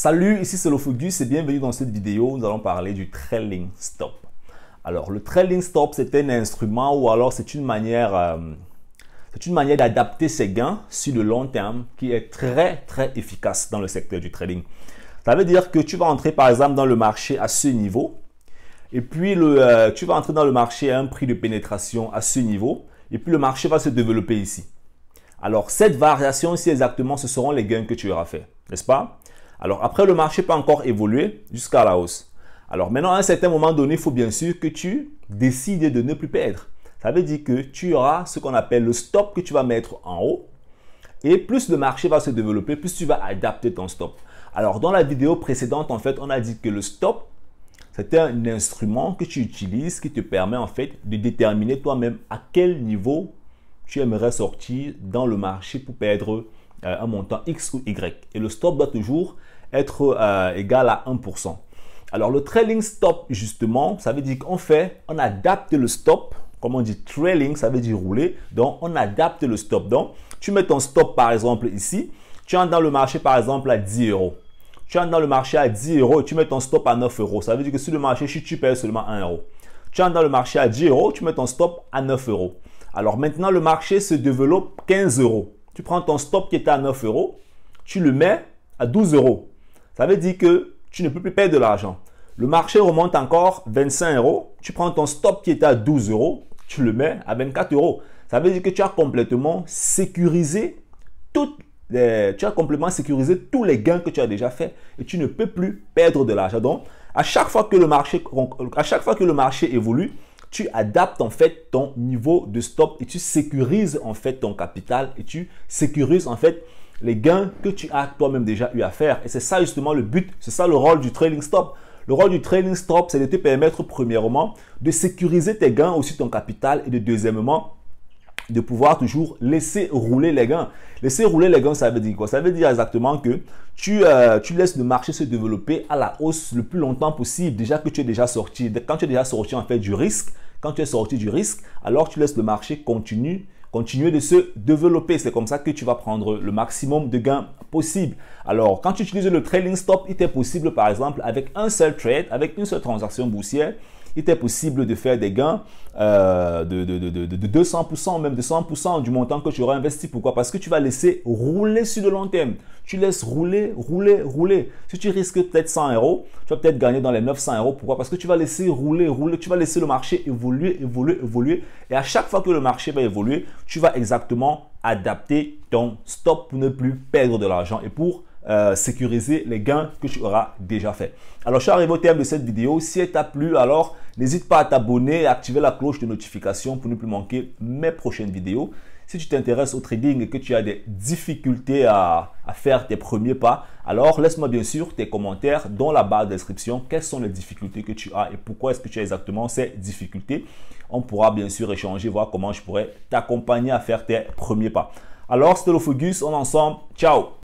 Salut, ici c'est Lofogus et bienvenue dans cette vidéo. Nous allons parler du trailing stop. Alors, le trailing stop, c'est un instrument ou alors c'est une manière d'adapter ses gains sur le long terme qui est très efficace dans le secteur du trading. Ça veut dire que tu vas entrer par exemple dans le marché à ce niveau et puis tu vas entrer dans le marché à un prix de pénétration à ce niveau et puis le marché va se développer ici. Alors, cette variation ici exactement, ce seront les gains que tu auras fait, n'est-ce pas? Alors, après, le marché peut encore évoluer jusqu'à la hausse. Alors, maintenant, à un certain moment donné, il faut bien sûr que tu décides de ne plus perdre. Ça veut dire que tu auras ce qu'on appelle le stop que tu vas mettre en haut. Et plus le marché va se développer, plus tu vas adapter ton stop. Alors, dans la vidéo précédente, en fait, on a dit que le stop, c'est un instrument que tu utilises qui te permet, en fait, de déterminer toi-même à quel niveau tu aimerais sortir dans le marché pour perdre un montant X ou Y. Et le stop doit toujours être égal à 1%. Alors, le trailing stop, justement, ça veut dire on adapte le stop. Comme on dit trailing, ça veut dire rouler. Donc, on adapte le stop. Donc, tu mets ton stop, par exemple, ici. Tu entres dans le marché, par exemple, à 10 euros. Tu entres dans le marché à 10 euros et tu mets ton stop à 9 euros. Ça veut dire que sur le marché, tu perds seulement 1 euro. Tu entres dans le marché à 10 euros, tu mets ton stop à 9 euros. Alors, maintenant, le marché se développe 15 euros. Tu prends ton stop qui était à 9 euros, tu le mets à 12 euros. Ça veut dire que tu ne peux plus perdre de l'argent. Le marché remonte encore 25 euros. Tu prends ton stop qui était à 12 euros, tu le mets à 24 euros. Ça veut dire que tu as complètement sécurisé tous les gains que tu as déjà fait et tu ne peux plus perdre de l'argent. Donc, à chaque fois que le marché évolue, tu adaptes en fait ton niveau de stop et tu sécurises en fait ton capital et tu sécurises en fait les gains que tu as toi-même déjà eu à faire. Et c'est ça justement le but, c'est ça le rôle du trailing stop. Le rôle du trailing stop, c'est de te permettre premièrement de sécuriser tes gains, aussi ton capital et de deuxièmement de pouvoir toujours laisser rouler les gains. Laisser rouler les gains, ça veut dire quoi? Ça veut dire exactement que tu laisses le marché se développer à la hausse le plus longtemps possible. Déjà que tu es déjà sorti, quand tu es déjà sorti en fait du risque, quand tu es sorti du risque, alors tu laisses le marché continuer de se développer. C'est comme ça que tu vas prendre le maximum de gains possible. Alors, quand tu utilises le trailing stop, il est possible par exemple avec un seul trade, avec une seule transaction boursière, il est possible de faire des gains de 200%, même de 100% du montant que tu auras investi. Pourquoi? Parce que tu vas laisser rouler sur le long terme. Tu laisses rouler. Si tu risques peut-être 100 euros, tu vas peut-être gagner dans les 900 euros. Pourquoi? Parce que tu vas laisser rouler. Tu vas laisser le marché évoluer. Et à chaque fois que le marché va évoluer, tu vas exactement adapter ton stop pour ne plus perdre de l'argent et pour sécuriser les gains que tu auras déjà fait. Alors, je suis arrivé au terme de cette vidéo. Si elle t'a plu, alors n'hésite pas à t'abonner et à activer la cloche de notification pour ne plus manquer mes prochaines vidéos. Si tu t'intéresses au trading et que tu as des difficultés à faire tes premiers pas, alors laisse-moi bien sûr tes commentaires dans la barre de description. Quelles sont les difficultés que tu as et pourquoi est-ce que tu as exactement ces difficultés? On pourra bien sûr échanger, voir comment je pourrais t'accompagner à faire tes premiers pas. Alors, c'était Lofogus, on est ensemble. Ciao!